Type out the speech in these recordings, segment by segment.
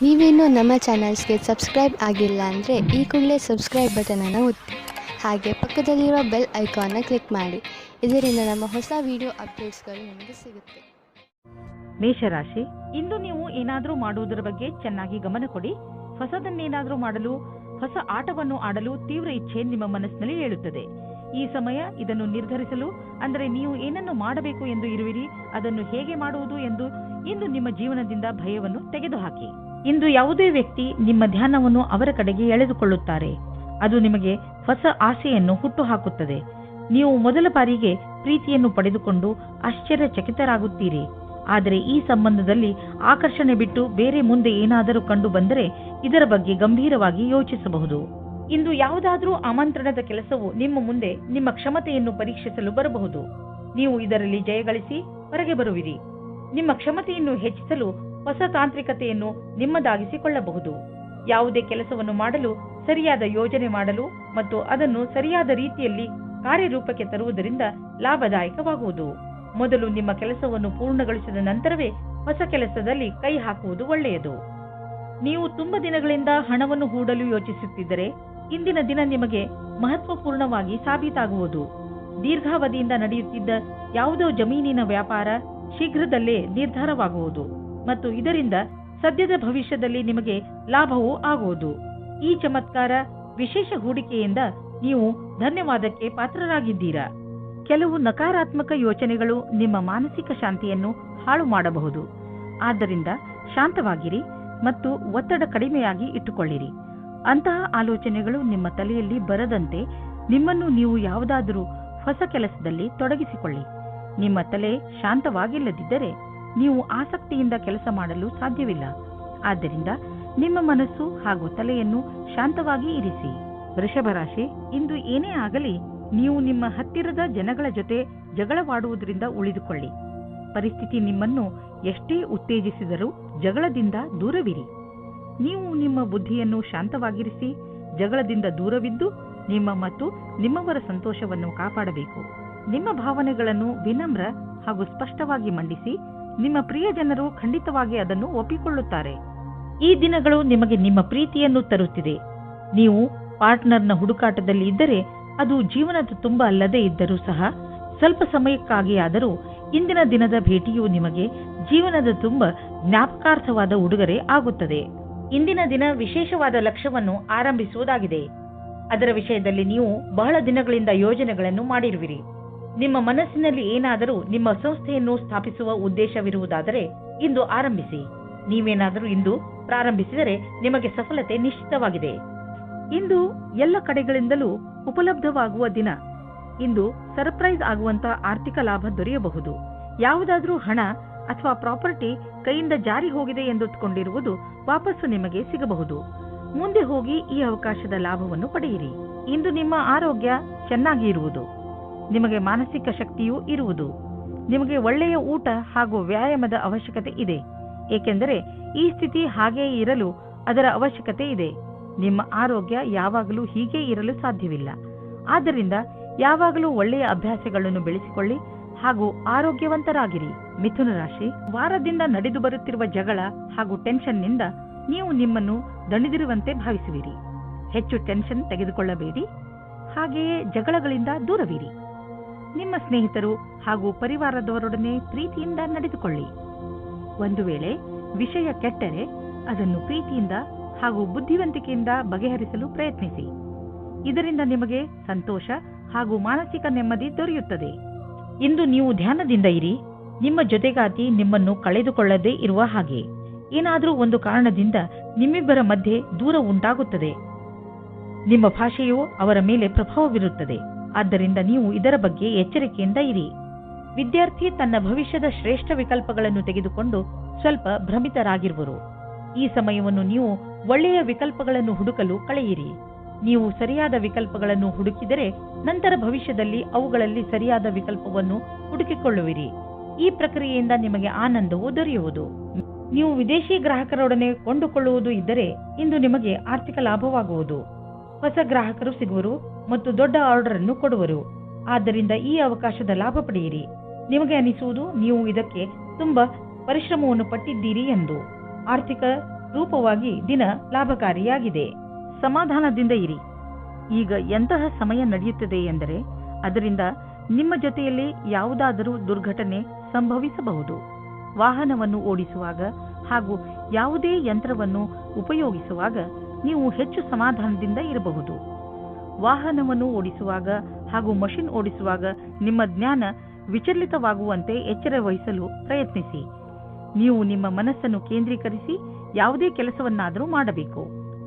ನೀವೇನೂ ನಮ್ಮ ಚಾನಲ್ಸ್ಗೆ ಸಬ್ಸ್ಕ್ರೈಬ್ ಆಗಿಲ್ಲ ಅಂದರೆ ಈ ಕೂಡಲೇ ಸಬ್ಸ್ಕ್ರೈಬ್ ಬಟನನ್ನು ಒತ್ತಿ, ಹಾಗೆ ಪಕ್ಕದಲ್ಲಿರುವ ಬೆಲ್ ಐಕಾನ್ನ ಕ್ಲಿಕ್ ಮಾಡಿ. ಇದರಿಂದ ನಮ್ಮ ಹೊಸ ವಿಡಿಯೋ ಅಪ್ಡೇಟ್ಸ್ಗಳು ನಿಮಗೆ ಸಿಗುತ್ತೆ. ಮೇಷರಾಶಿ, ಇಂದು ನೀವು ಏನಾದರೂ ಮಾಡುವುದರ ಬಗ್ಗೆ ಚೆನ್ನಾಗಿ ಗಮನ ಕೊಡಿ. ಹೊಸದನ್ನೇನಾದರೂ ಮಾಡಲು, ಹೊಸ ಆಟವನ್ನು ಆಡಲು ತೀವ್ರ ಇಚ್ಛೆ ನಿಮ್ಮ ಮನಸ್ಸಿನಲ್ಲಿ ಏಳುತ್ತದೆ. ಈ ಸಮಯ ಇದನ್ನು ನಿರ್ಧರಿಸಲು, ಅಂದರೆ ನೀವು ಏನನ್ನು ಮಾಡಬೇಕು ಎಂದು ಇರುವಿರಿ, ಅದನ್ನು ಹೇಗೆ ಮಾಡುವುದು ಎಂದು ಇಂದು ನಿಮ್ಮ ಜೀವನದಿಂದ ಭಯವನ್ನು ತೆಗೆದುಹಾಕಿ. ಇಂದು ಯಾವುದೇ ವ್ಯಕ್ತಿ ನಿಮ್ಮ ಧ್ಯಾನವನ್ನು ಅವರ ಕಡೆಗೆ ಎಳೆದುಕೊಳ್ಳುತ್ತಾರೆ. ಅದು ನಿಮಗೆ ಹೊಸ ಆಸೆಯನ್ನು ಹುಟ್ಟುಹಾಕುತ್ತದೆ. ನೀವು ಮೊದಲ ಬಾರಿಗೆ ಪ್ರೀತಿಯನ್ನು ಪಡೆದುಕೊಂಡು ಆಶ್ಚರ್ಯಚಕಿತರಾಗುತ್ತೀರಿ. ಆದರೆ ಈ ಸಂಬಂಧದಲ್ಲಿ ಆಕರ್ಷಣೆ ಬಿಟ್ಟು ಬೇರೆ ಮುಂದೆ ಏನಾದರೂ ಕಂಡು ಬಂದರೆ ಇದರ ಬಗ್ಗೆ ಗಂಭೀರವಾಗಿ ಯೋಚಿಸಬಹುದು. ಇಂದು ಯಾವುದಾದ್ರೂ ಆಮಂತ್ರಣದ ಕೆಲಸವು ನಿಮ್ಮ ಮುಂದೆ ನಿಮ್ಮ ಕ್ಷಮತೆಯನ್ನು ಪರೀಕ್ಷಿಸಲು ಬರಬಹುದು. ನೀವು ಇದರಲ್ಲಿ ಜಯಗಳಿಸಿ ಹೊರಗೆ ಬರುವಿರಿ. ನಿಮ್ಮ ಕ್ಷಮತೆಯನ್ನು ಹೆಚ್ಚಿಸಲು ಹೊಸ ತಾಂತ್ರಿಕತೆಯನ್ನು ನಿಮ್ಮದಾಗಿಸಿಕೊಳ್ಳಬಹುದು. ಯಾವುದೇ ಕೆಲಸವನ್ನು ಮಾಡಲು ಸರಿಯಾದ ಯೋಜನೆ ಮಾಡಲು ಮತ್ತು ಅದನ್ನು ಸರಿಯಾದ ರೀತಿಯಲ್ಲಿ ಕಾರ್ಯರೂಪಕ್ಕೆ ತರುವುದರಿಂದ ಲಾಭದಾಯಕವಾಗುವುದು. ಮೊದಲು ನಿಮ್ಮ ಕೆಲಸವನ್ನು ಪೂರ್ಣಗೊಳಿಸಿದ ನಂತರವೇ ಹೊಸ ಕೆಲಸದಲ್ಲಿ ಕೈ ಹಾಕುವುದು ಒಳ್ಳೆಯದು. ನೀವು ತುಂಬ ದಿನಗಳಿಂದ ಹಣವನ್ನು ಹೂಡಲು ಯೋಚಿಸುತ್ತಿದ್ದರೆ ಇಂದಿನ ದಿನ ನಿಮಗೆ ಮಹತ್ವಪೂರ್ಣವಾಗಿ ಸಾಬೀತಾಗುವುದು. ದೀರ್ಘಾವಧಿಯಿಂದ ನಡೆಯುತ್ತಿದ್ದ ಯಾವುದೋ ಜಮೀನಿನ ವ್ಯಾಪಾರ ಶೀಘ್ರದಲ್ಲೇ ನಿರ್ಧಾರವಾಗುವುದು ಮತ್ತು ಇದರಿಂದ ಸದ್ಯದ ಭವಿಷ್ಯದಲ್ಲಿ ನಿಮಗೆ ಲಾಭವೂ ಆಗುವುದು. ಈ ಚಮತ್ಕಾರ, ವಿಶೇಷ ಹೂಡಿಕೆಯಿಂದ ನೀವು ಧನ್ಯವಾದಕ್ಕೆ ಪಾತ್ರರಾಗಿದ್ದೀರಾ. ಕೆಲವು ನಕಾರಾತ್ಮಕ ಯೋಚನೆಗಳು ನಿಮ್ಮ ಮಾನಸಿಕ ಶಾಂತಿಯನ್ನು ಹಾಳು ಮಾಡಬಹುದು. ಆದ್ದರಿಂದ ಶಾಂತವಾಗಿರಿ ಮತ್ತು ಒತ್ತಡ ಕಡಿಮೆಯಾಗಿ ಇಟ್ಟುಕೊಳ್ಳಿರಿ. ಅಂತಹ ಆಲೋಚನೆಗಳು ನಿಮ್ಮ ತಲೆಯಲ್ಲಿ ಬರದಂತೆ ನಿಮ್ಮನ್ನು ನೀವು ಯಾವುದಾದರೂ ಹೊಸ ಕೆಲಸದಲ್ಲಿ ತೊಡಗಿಸಿಕೊಳ್ಳಿ. ನಿಮ್ಮ ತಲೆ ಶಾಂತವಾಗಿಲ್ಲದಿದ್ದರೆ ನೀವು ಆಸಕ್ತಿಯಿಂದ ಕೆಲಸ ಮಾಡಲು ಸಾಧ್ಯವಿಲ್ಲ. ಆದ್ದರಿಂದ ನಿಮ್ಮ ಮನಸ್ಸು ಹಾಗೂ ತಲೆಯನ್ನು ಶಾಂತವಾಗಿ ಇರಿಸಿ. ವೃಷಭ ರಾಶಿ, ಇಂದು ಏನೇ ಆಗಲಿ ನೀವು ನಿಮ್ಮ ಹತ್ತಿರದ ಜನಗಳ ಜೊತೆ ಜಗಳವಾಡುವುದರಿಂದ ಉಳಿದುಕೊಳ್ಳಿ. ಪರಿಸ್ಥಿತಿ ನಿಮ್ಮನ್ನು ಎಷ್ಟೇ ಉತ್ತೇಜಿಸಿದರೂ ಜಗಳದಿಂದ ದೂರವಿರಿ. ನೀವು ನಿಮ್ಮ ಬುದ್ಧಿಯನ್ನು ಶಾಂತವಾಗಿರಿಸಿ ಜಗಳದಿಂದ ದೂರವಿದ್ದು ನಿಮ್ಮ ಮತ್ತು ನಿಮ್ಮವರ ಸಂತೋಷವನ್ನು ಕಾಪಾಡಬೇಕು. ನಿಮ್ಮ ಭಾವನೆಗಳನ್ನು ವಿನಮ್ರ ಹಾಗೂ ಸ್ಪಷ್ಟವಾಗಿ ಮಂಡಿಸಿ. ನಿಮ್ಮ ಪ್ರಿಯ ಜನರು ಖಂಡಿತವಾಗಿ ಅದನ್ನು ಒಪ್ಪಿಕೊಳ್ಳುತ್ತಾರೆ. ಈ ದಿನಗಳು ನಿಮಗೆ ನಿಮ್ಮ ಪ್ರೀತಿಯನ್ನು ತರುತ್ತಿದೆ. ನೀವು ಪಾರ್ಟ್ನರ್ನ ಹುಡುಕಾಟದಲ್ಲಿ ಇದ್ದರೆ ಅದು ಜೀವನದ ತುಂಬ ಅಲ್ಲದೇ ಇದ್ದರೂ ಸಹ ಸ್ವಲ್ಪ ಸಮಯಕ್ಕಾಗಿಯಾದರೂ ಇಂದಿನ ದಿನದ ಭೇಟಿಯು ನಿಮಗೆ ಜೀವನದ ತುಂಬ ಜ್ಞಾಪಕಾರ್ಥವಾದ ಉಡುಗೊರೆ ಆಗುತ್ತದೆ. ಇಂದಿನ ದಿನ ವಿಶೇಷವಾದ ಲಕ್ಷ್ಯವನ್ನು ಆರಂಭಿಸುವುದಾಗಿದೆ. ಅದರ ವಿಷಯದಲ್ಲಿ ನೀವು ಬಹಳ ದಿನಗಳಿಂದ ಯೋಜನೆಗಳನ್ನು ಮಾಡಿರುವಿರಿ. ನಿಮ್ಮ ಮನಸ್ಸಿನಲ್ಲಿ ಏನಾದರೂ ನಿಮ್ಮ ಸಂಸ್ಥೆಯನ್ನು ಸ್ಥಾಪಿಸುವ ಉದ್ದೇಶವಿರುವುದಾದರೆ ಇಂದು ಆರಂಭಿಸಿ. ನೀವೇನಾದರೂ ಇಂದು ಪ್ರಾರಂಭಿಸಿದರೆ ನಿಮಗೆ ಸಫಲತೆ ನಿಶ್ಚಿತವಾಗಿದೆ. ಇಂದು ಎಲ್ಲ ಕಡೆಗಳಿಂದಲೂ ಉಪಲಬ್ಧವಾಗುವ ದಿನ. ಇಂದು ಸರ್ಪ್ರೈಸ್ ಆಗುವಂತ ಆರ್ಥಿಕ ಲಾಭ ದೊರೆಯಬಹುದು. ಯಾವುದಾದ್ರೂ ಹಣ ಅಥವಾ ಪ್ರಾಪರ್ಟಿ ಕೈಯಿಂದ ಜಾರಿ ಹೋಗಿದೆ ಎಂದುಕೊಂಡಿರುವುದು ವಾಪಸ್ಸು ನಿಮಗೆ ಸಿಗಬಹುದು. ಮುಂದೆ ಹೋಗಿ ಈ ಅವಕಾಶದ ಲಾಭವನ್ನು ಪಡೆಯಿರಿ. ಇಂದು ನಿಮ್ಮ ಆರೋಗ್ಯ ಚೆನ್ನಾಗಿ ಇರುವುದು. ನಿಮಗೆ ಮಾನಸಿಕ ಶಕ್ತಿಯೂ ಇರುವುದು. ನಿಮಗೆ ಒಳ್ಳೆಯ ಊಟ ಹಾಗೂ ವ್ಯಾಯಾಮದ ಅವಶ್ಯಕತೆ ಇದೆ, ಏಕೆಂದರೆ ಈ ಸ್ಥಿತಿ ಹಾಗೆಯೇ ಇರಲು ಅದರ ಅವಶ್ಯಕತೆ ಇದೆ. ನಿಮ್ಮ ಆರೋಗ್ಯ ಯಾವಾಗಲೂ ಹೀಗೆ ಇರಲು ಸಾಧ್ಯವಿಲ್ಲ. ಆದ್ದರಿಂದ ಯಾವಾಗಲೂ ಒಳ್ಳೆಯ ಅಭ್ಯಾಸಗಳನ್ನು ಬೆಳೆಸಿಕೊಳ್ಳಿ ಹಾಗೂ ಆರೋಗ್ಯವಂತರಾಗಿರಿ. ಮಿಥುನ ರಾಶಿ, ವಾರದಿಂದ ನಡೆದು ಬರುತ್ತಿರುವ ಜಗಳ ಹಾಗೂ ಟೆನ್ಷನ್ನಿಂದ ನೀವು ನಿಮ್ಮನ್ನು ದಣಿದಿರುವಂತೆ ಭಾವಿಸುವಿರಿ. ಹೆಚ್ಚು ಟೆನ್ಷನ್ ತೆಗೆದುಕೊಳ್ಳಬೇಡಿ. ಹಾಗೆಯೇ ಜಗಳಗಳಿಂದ ದೂರವಿರಿ. ನಿಮ್ಮ ಸ್ನೇಹಿತರು ಹಾಗೂ ಪರಿವಾರದವರೊಡನೆ ಪ್ರೀತಿಯಿಂದ ನಡೆದುಕೊಳ್ಳಿ. ಒಂದು ವೇಳೆ ವಿಷಯ ಕೆಟ್ಟರೆ ಅದನ್ನು ಪ್ರೀತಿಯಿಂದ ಹಾಗೂ ಬುದ್ಧಿವಂತಿಕೆಯಿಂದ ಬಗೆಹರಿಸಲು ಪ್ರಯತ್ನಿಸಿ. ಇದರಿಂದ ನಿಮಗೆ ಸಂತೋಷ ಹಾಗೂ ಮಾನಸಿಕ ನೆಮ್ಮದಿ ದೊರೆಯುತ್ತದೆ. ಇಂದು ನೀವು ಧ್ಯಾನದಿಂದ ಇರಿ. ನಿಮ್ಮ ಜೊತೆಗಾತಿ ನಿಮ್ಮನ್ನು ಕಳೆದುಕೊಳ್ಳದೇ ಇರುವ ಹಾಗೆ ಏನಾದರೂ ಒಂದು ಕಾರಣದಿಂದ ನಿಮ್ಮಿಬ್ಬರ ಮಧ್ಯೆ ದೂರ ಉಂಟಾಗುತ್ತದೆ. ನಿಮ್ಮ ಭಾಷೆಯು ಅವರ ಮೇಲೆ ಪ್ರಭಾವ ಬೀರುತ್ತದೆ. ಆದ್ದರಿಂದ ನೀವು ಇದರ ಬಗ್ಗೆ ಎಚ್ಚರಿಕೆಯಿಂದ ಇರಿ. ವಿದ್ಯಾರ್ಥಿ ತನ್ನ ಭವಿಷ್ಯದ ಶ್ರೇಷ್ಠ ವಿಕಲ್ಪಗಳನ್ನು ತೆಗೆದುಕೊಂಡು ಸ್ವಲ್ಪ ಭ್ರಮಿತರಾಗಿರುವರು. ಈ ಸಮಯವನ್ನು ನೀವು ಒಳ್ಳೆಯ ವಿಕಲ್ಪಗಳನ್ನು ಹುಡುಕಲು ಕಳೆಯಿರಿ. ನೀವು ಸರಿಯಾದ ವಿಕಲ್ಪಗಳನ್ನು ಹುಡುಕಿದರೆ ನಂತರ ಭವಿಷ್ಯದಲ್ಲಿ ಅವುಗಳಲ್ಲಿ ಸರಿಯಾದ ವಿಕಲ್ಪವನ್ನು ಹುಡುಕಿಕೊಳ್ಳುವಿರಿ. ಈ ಪ್ರಕ್ರಿಯೆಯಿಂದ ನಿಮಗೆ ಆನಂದವೂ ದೊರೆಯುವುದು. ನೀವು ವಿದೇಶಿ ಗ್ರಾಹಕರೊಡನೆ ಕೊಂಡುಕೊಳ್ಳುವುದು ಇದ್ದರೆ ಇಂದು ನಿಮಗೆ ಆರ್ಥಿಕ ಲಾಭವಾಗುವುದು. ಹೊಸ ಗ್ರಾಹಕರು ಸಿಗುವರು ಮತ್ತು ದೊಡ್ಡ ಆರ್ಡರ್ ಅನ್ನು ಕೊಡುವರು. ಆದ್ದರಿಂದ ಈ ಅವಕಾಶದ ಲಾಭ ಪಡೆಯಿರಿ. ನಿಮಗೆ ಅನಿಸುವುದು ನೀವು ಇದಕ್ಕೆ ತುಂಬಾ ಪರಿಶ್ರಮವನ್ನು ಪಟ್ಟಿದ್ದೀರಿ ಎಂದು. ಆರ್ಥಿಕ ರೂಪವಾಗಿ ದಿನ ಲಾಭಕಾರಿಯಾಗಿದೆ. ಸಮಾಧಾನದಿಂದ ಇರಿ. ಈಗ ಎಂತಹ ಸಮಯ ನಡೆಯುತ್ತದೆ ಎಂದರೆ ಅದರಿಂದ ನಿಮ್ಮ ಜೊತೆಯಲ್ಲಿ ಯಾವುದಾದರೂ ದುರ್ಘಟನೆ ಸಂಭವಿಸಬಹುದು. ವಾಹನವನ್ನು ಓಡಿಸುವಾಗ ಹಾಗೂ ಯಾವುದೇ ಯಂತ್ರವನ್ನು ಉಪಯೋಗಿಸುವಾಗ ನೀವು ಹೆಚ್ಚು ಸಮಾಧಾನದಿಂದ ಇರಬಹುದು. ವಾಹನವನ್ನು ಓಡಿಸುವಾಗ ಹಾಗೂ ಮಷಿನ್ ಓಡಿಸುವಾಗ ನಿಮ್ಮ ಜ್ಞಾನ ವಿಚಲಿತವಾಗುವಂತೆ ಎಚ್ಚರ ವಹಿಸಲು ಪ್ರಯತ್ನಿಸಿ. ನೀವು ನಿಮ್ಮ ಮನಸ್ಸನ್ನು ಕೇಂದ್ರೀಕರಿಸಿ ಯಾವುದೇ ಕೆಲಸವನ್ನಾದರೂ ಮಾಡಬೇಕು.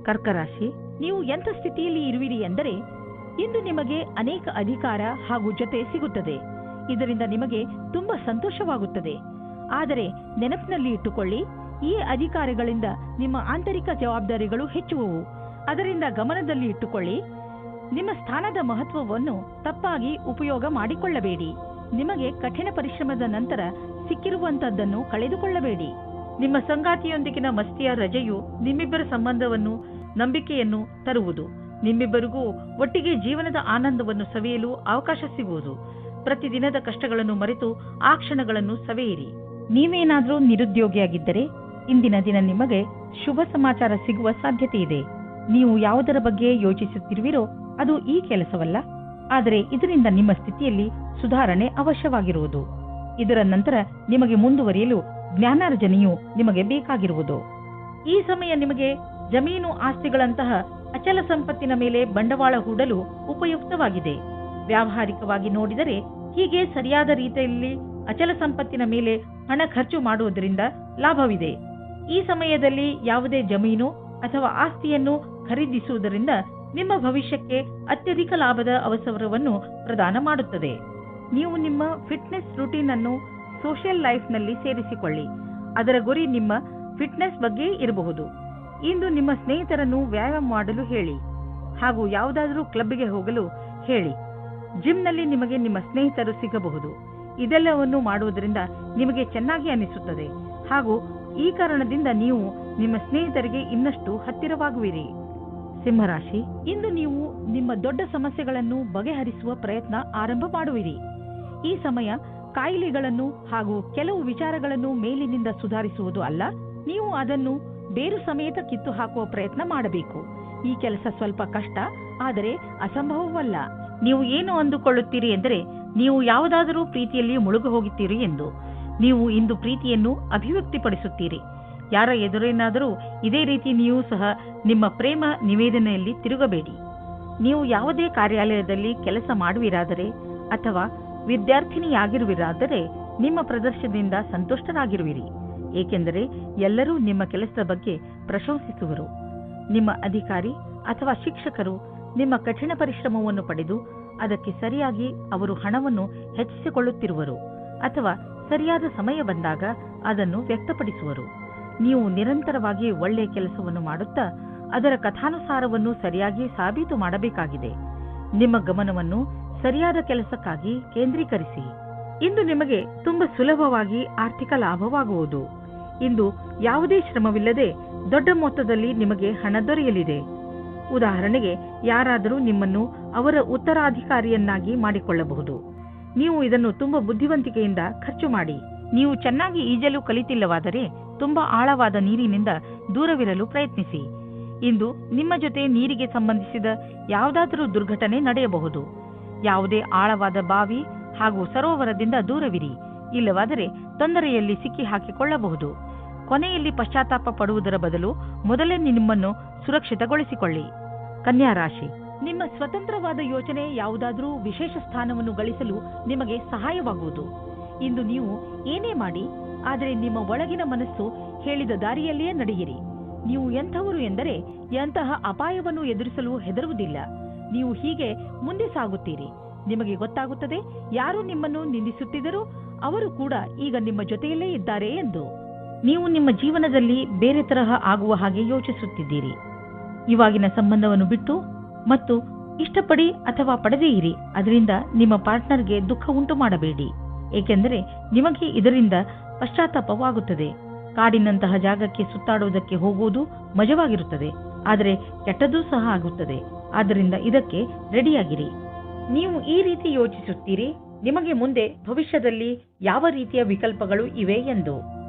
ಕರ್ಕರಾಶಿ, ನೀವು ಎಂಥ ಸ್ಥಿತಿಯಲ್ಲಿ ಇರುವಿರಿ ಎಂದರೆ ಇಂದು ನಿಮಗೆ ಅನೇಕ ಅಧಿಕಾರ ಹಾಗೂ ಜೊತೆ ಸಿಗುತ್ತದೆ. ಇದರಿಂದ ನಿಮಗೆ ತುಂಬಾ ಸಂತೋಷವಾಗುತ್ತದೆ. ಆದರೆ ನೆನಪಿನಲ್ಲಿ ಇಟ್ಟುಕೊಳ್ಳಿ, ಈ ಅಧಿಕಾರಗಳಿಂದ ನಿಮ್ಮ ಆಂತರಿಕ ಜವಾಬ್ದಾರಿಗಳು ಹೆಚ್ಚುವವು. ಅದರಿಂದ ಗಮನದಲ್ಲಿ ಇಟ್ಟುಕೊಳ್ಳಿ, ನಿಮ್ಮ ಸ್ಥಾನದ ಮಹತ್ವವನ್ನು ತಪ್ಪಾಗಿ ಉಪಯೋಗ ಮಾಡಿಕೊಳ್ಳಬೇಡಿ. ನಿಮಗೆ ಕಠಿಣ ಪರಿಶ್ರಮದ ನಂತರ ಸಿಕ್ಕಿರುವಂತದ್ದನ್ನು ಕಳೆದುಕೊಳ್ಳಬೇಡಿ. ನಿಮ್ಮ ಸಂಗಾತಿಯೊಂದಿಗಿನ ಮಸ್ತಿಯ ರಜೆಯು ನಿಮ್ಮಿಬ್ಬರ ಸಂಬಂಧವನ್ನು ನಂಬಿಕೆಯನ್ನು ತರುವುದು. ನಿಮ್ಮಿಬ್ಬರಿಗೂ ಒಟ್ಟಿಗೆ ಜೀವನದ ಆನಂದವನ್ನು ಸವಿಯಲು ಅವಕಾಶ ಸಿಗುವುದು. ಪ್ರತಿದಿನದ ಕಷ್ಟಗಳನ್ನು ಮರೆತು ಆ ಕ್ಷಣಗಳನ್ನು ಸವಿಯಿರಿ. ನೀವೇನಾದರೂ ನಿರುದ್ಯೋಗಿಯಾಗಿದ್ದರೆ ಇಂದಿನ ದಿನ ನಿಮಗೆ ಶುಭ ಸಮಾಚಾರ ಸಿಗುವ ಸಾಧ್ಯತೆ ಇದೆ. ನೀವು ಯಾವುದರ ಬಗ್ಗೆ ಯೋಚಿಸುತ್ತಿರುವಿರೋ ಅದು ಈ ಕೆಲಸವಲ್ಲ, ಆದರೆ ಇದರಿಂದ ನಿಮ್ಮ ಸ್ಥಿತಿಯಲ್ಲಿ ಸುಧಾರಣೆ ಅವಶ್ಯವಾಗಿರುವುದು. ಇದರ ನಂತರ ನಿಮಗೆ ಮುಂದುವರಿಯಲು ಜ್ಞಾನಾರ್ಜನೆಯು ನಿಮಗೆ ಬೇಕಾಗಿರುವುದು. ಈ ಸಮಯ ನಿಮಗೆ ಜಮೀನು ಆಸ್ತಿಗಳಂತಹ ಅಚಲ ಸಂಪತ್ತಿನ ಮೇಲೆ ಬಂಡವಾಳ ಹೂಡಲು ಉಪಯುಕ್ತವಾಗಿದೆ. ವ್ಯಾವಹಾರಿಕವಾಗಿ ನೋಡಿದರೆ ಹೀಗೆ ಸರಿಯಾದ ರೀತಿಯಲ್ಲಿ ಅಚಲ ಸಂಪತ್ತಿನ ಮೇಲೆ ಹಣ ಖರ್ಚು ಮಾಡುವುದರಿಂದ ಲಾಭವಿದೆ. ಈ ಸಮಯದಲ್ಲಿ ಯಾವುದೇ ಜಮೀನು ಅಥವಾ ಆಸ್ತಿಯನ್ನು ಖರೀದಿಸುವುದರಿಂದ ನಿಮ್ಮ ಭವಿಷ್ಯಕ್ಕೆ ಅತ್ಯಧಿಕ ಲಾಭದ ಅವಸರವನ್ನು ಪ್ರದಾನ ಮಾಡುತ್ತದೆ. ನೀವು ನಿಮ್ಮ ಫಿಟ್ನೆಸ್ ರೂಟೀನ್ ಅನ್ನು ಸೋಷಿಯಲ್ ಲೈಫ್ನಲ್ಲಿ ಸೇರಿಸಿಕೊಳ್ಳಿ. ಅದರ ಗುರಿ ನಿಮ್ಮ ಫಿಟ್ನೆಸ್ ಬಗ್ಗೆ ಇರಬಹುದು. ಇಂದು ನಿಮ್ಮ ಸ್ನೇಹಿತರನ್ನು ವ್ಯಾಯಾಮ ಮಾಡಲು ಹೇಳಿ ಹಾಗೂ ಯಾವುದಾದರೂ ಕ್ಲಬ್ಗೆ ಹೋಗಲು ಹೇಳಿ. ಜಿಮ್ನಲ್ಲಿ ನಿಮಗೆ ನಿಮ್ಮ ಸ್ನೇಹಿತರು ಸಿಗಬಹುದು. ಇದೆಲ್ಲವನ್ನು ಮಾಡುವುದರಿಂದ ನಿಮಗೆ ಚೆನ್ನಾಗಿ ಅನಿಸುತ್ತದೆ ಹಾಗೂ ಈ ಕಾರಣದಿಂದ ನೀವು ನಿಮ್ಮ ಸ್ನೇಹಿತರಿಗೆ ಇನ್ನಷ್ಟು ಹತ್ತಿರವಾಗುವಿರಿ. ಸಿಂಹರಾಶಿ, ಇಂದು ನೀವು ನಿಮ್ಮ ದೊಡ್ಡ ಸಮಸ್ಯೆಗಳನ್ನು ಬಗೆಹರಿಸುವ ಪ್ರಯತ್ನ ಆರಂಭ ಮಾಡುವಿರಿ. ಈ ಸಮಯ ಕಾಯಿಲೆಗಳನ್ನು ಹಾಗೂ ಕೆಲವು ವಿಚಾರಗಳನ್ನು ಮೇಲಿನಿಂದ ಸುಧಾರಿಸುವುದು ಅಲ್ಲ, ನೀವು ಅದನ್ನು ಬೇರು ಸಮೇತ ಕಿತ್ತು ಹಾಕುವ ಪ್ರಯತ್ನ ಮಾಡಬೇಕು. ಈ ಕೆಲಸ ಸ್ವಲ್ಪ ಕಷ್ಟ, ಆದರೆ ಅಸಂಭವವಲ್ಲ. ನೀವು ಏನು ಅಂದುಕೊಳ್ಳುತ್ತೀರಿ ಎಂದರೆ ನೀವು ಯಾವುದಾದರೂ ಪ್ರೀತಿಯಲ್ಲಿ ಮುಳುಗು ಹೋಗುತ್ತೀರಿ ಎಂದು. ನೀವು ಇಂದು ಪ್ರೀತಿಯನ್ನು ಅಭಿವ್ಯಕ್ತಿಪಡಿಸುತ್ತೀರಿ. ಯಾರ ಎದುರೇನಾದರೂ ಇದೇ ರೀತಿ ನೀವು ಸಹ ನಿಮ್ಮ ಪ್ರೇಮ ನಿವೇದನೆಯಲ್ಲಿ ತಿರುಗಬೇಡಿ. ನೀವು ಯಾವುದೇ ಕಾರ್ಯಾಲಯದಲ್ಲಿ ಕೆಲಸ ಮಾಡುವಿರಾದರೆ ಅಥವಾ ವಿದ್ಯಾರ್ಥಿನಿಯಾಗಿರುವಿರಾದರೆ ನಿಮ್ಮ ಪ್ರದರ್ಶನದಿಂದ ಸಂತುಷ್ಟರಾಗಿರುವಿರಿ. ಏಕೆಂದರೆ ಎಲ್ಲರೂ ನಿಮ್ಮ ಕೆಲಸದ ಬಗ್ಗೆ ಪ್ರಶಂಸಿಸುವರು. ನಿಮ್ಮ ಅಧಿಕಾರಿ ಅಥವಾ ಶಿಕ್ಷಕರು ನಿಮ್ಮ ಕಠಿಣ ಪರಿಶ್ರಮವನ್ನು ಪಡೆದು ಅದಕ್ಕೆ ಸರಿಯಾಗಿ ಅವರು ಹಣವನ್ನು ಹೆಚ್ಚಿಸಿಕೊಳ್ಳುತ್ತಿರುವರು ಅಥವಾ ಸರಿಯಾದ ಸಮಯ ಬಂದಾಗ ಅದನ್ನು ವ್ಯಕ್ತಪಡಿಸುವರು. ನೀವು ನಿರಂತರವಾಗಿ ಒಳ್ಳೆಯ ಕೆಲಸವನ್ನು ಮಾಡುತ್ತಾ ಅದರ ಕಥಾನುಸಾರವನ್ನು ಸರಿಯಾಗಿ ಸಾಬೀತು ಮಾಡಬೇಕಾಗಿದೆ. ನಿಮ್ಮ ಗಮನವನ್ನು ಸರಿಯಾದ ಕೆಲಸಕ್ಕಾಗಿ ಕೇಂದ್ರೀಕರಿಸಿ. ಇಂದು ನಿಮಗೆ ತುಂಬಾ ಸುಲಭವಾಗಿ ಆರ್ಥಿಕ ಲಾಭವಾಗುವುದು. ಇಂದು ಯಾವುದೇ ಶ್ರಮವಿಲ್ಲದೆ ದೊಡ್ಡ ಮೊತ್ತದಲ್ಲಿ ನಿಮಗೆ ಹಣ ದೊರೆಯಲಿದೆ. ಉದಾಹರಣೆಗೆ, ಯಾರಾದರೂ ನಿಮ್ಮನ್ನು ಅವರ ಉತ್ತರಾಧಿಕಾರಿಯನ್ನಾಗಿ ಮಾಡಿಕೊಳ್ಳಬಹುದು. ನೀವು ಇದನ್ನು ತುಂಬಾ ಬುದ್ಧಿವಂತಿಕೆಯಿಂದ ಖರ್ಚು ಮಾಡಿ. ನೀವು ಚೆನ್ನಾಗಿ ಈಜಲು ಕಲಿತಿಲ್ಲವಾದರೆ ತುಂಬಾ ಆಳವಾದ ನೀರಿನಿಂದ ದೂರವಿರಲು ಪ್ರಯತ್ನಿಸಿ. ಇಂದು ನಿಮ್ಮ ಜೊತೆ ನೀರಿಗೆ ಸಂಬಂಧಿಸಿದ ಯಾವುದಾದರೂ ದುರ್ಘಟನೆ ನಡೆಯಬಹುದು. ಯಾವುದೇ ಆಳವಾದ ಬಾವಿ ಹಾಗೂ ಸರೋವರದಿಂದ ದೂರವಿರಿ. ಇಲ್ಲವಾದರೆ ತೊಂದರೆಯಲ್ಲಿ ಸಿಕ್ಕಿ ಹಾಕಿಕೊಳ್ಳಬಹುದು. ಕೊನೆಯಲ್ಲಿ ಪಶ್ಚಾತ್ತಾಪ ಪಡುವುದರ ಬದಲು ಮೊದಲೇ ನಿಮ್ಮನ್ನು ಸುರಕ್ಷಿತಗೊಳಿಸಿಕೊಳ್ಳಿ. ಕನ್ಯಾ ರಾಶಿ, ನಿಮ್ಮ ಸ್ವತಂತ್ರವಾದ ಯೋಚನೆ ಯಾವುದಾದರೂ ವಿಶೇಷ ಸ್ಥಾನವನ್ನು ಗಳಿಸಲು ನಿಮಗೆ ಸಹಾಯವಾಗುವುದು. ಇಂದು ನೀವು ಏನೇ ಮಾಡಿ, ಆದರೆ ನಿಮ್ಮ ಒಳಗಿನ ಮನಸ್ಸು ಹೇಳಿದ ದಾರಿಯಲ್ಲಿಯೇ ನಡೆಯಿರಿ. ನೀವು ಎಂಥವರು ಎಂದರೆ ಎಂತಹ ಅಪಾಯವನ್ನು ಎದುರಿಸಲು ಹೆದರುವುದಿಲ್ಲ. ನೀವು ಹೀಗೆ ಮುಂದೆ ಸಾಗುತ್ತೀರಿ. ನಿಮಗೆ ಗೊತ್ತಾಗುತ್ತದೆ, ಯಾರು ನಿಮ್ಮನ್ನು ನಿಂದಿಸುತ್ತಿದ್ದರೂ ಅವರು ಕೂಡ ಈಗ ನಿಮ್ಮ ಜೊತೆಯಲ್ಲೇ ಇದ್ದಾರೆ ಎಂದು. ನೀವು ನಿಮ್ಮ ಜೀವನದಲ್ಲಿ ಬೇರೆ ತರಹ ಆಗುವ ಹಾಗೆ ಯೋಚಿಸುತ್ತಿದ್ದೀರಿ. ಇವಾಗಿನ ಸಂಬಂಧವನ್ನು ಬಿಟ್ಟು ಮತ್ತು ಇಷ್ಟಪಡಿ ಅಥವಾ ಪಡೆದೇ ಇರಿ. ಅದರಿಂದ ನಿಮ್ಮ ಪಾರ್ಟ್ನರ್ಗೆ ದುಃಖ ಉಂಟು ಮಾಡಬೇಡಿ, ಏಕೆಂದರೆ ನಿಮಗೆ ಇದರಿಂದ ಪಶ್ಚಾತ್ತಾಪವಾಗುತ್ತದೆ. ಕಾಡಿನಂತಹ ಜಾಗಕ್ಕೆ ಸುತ್ತಾಡುವುದಕ್ಕೆ ಹೋಗುವುದು ಮಜವಾಗಿರುತ್ತದೆ, ಆದರೆ ಕೆಟ್ಟದ್ದೂ ಸಹ ಆಗುತ್ತದೆ. ಆದ್ದರಿಂದ ಇದಕ್ಕೆ ರೆಡಿಯಾಗಿರಿ. ನೀವು ಈ ರೀತಿ ಯೋಚಿಸುತ್ತೀರಿ, ನಿಮಗೆ ಮುಂದೆ ಭವಿಷ್ಯದಲ್ಲಿ ಯಾವ ರೀತಿಯ ವಿಕಲ್ಪಗಳು ಇವೆ ಎಂದು.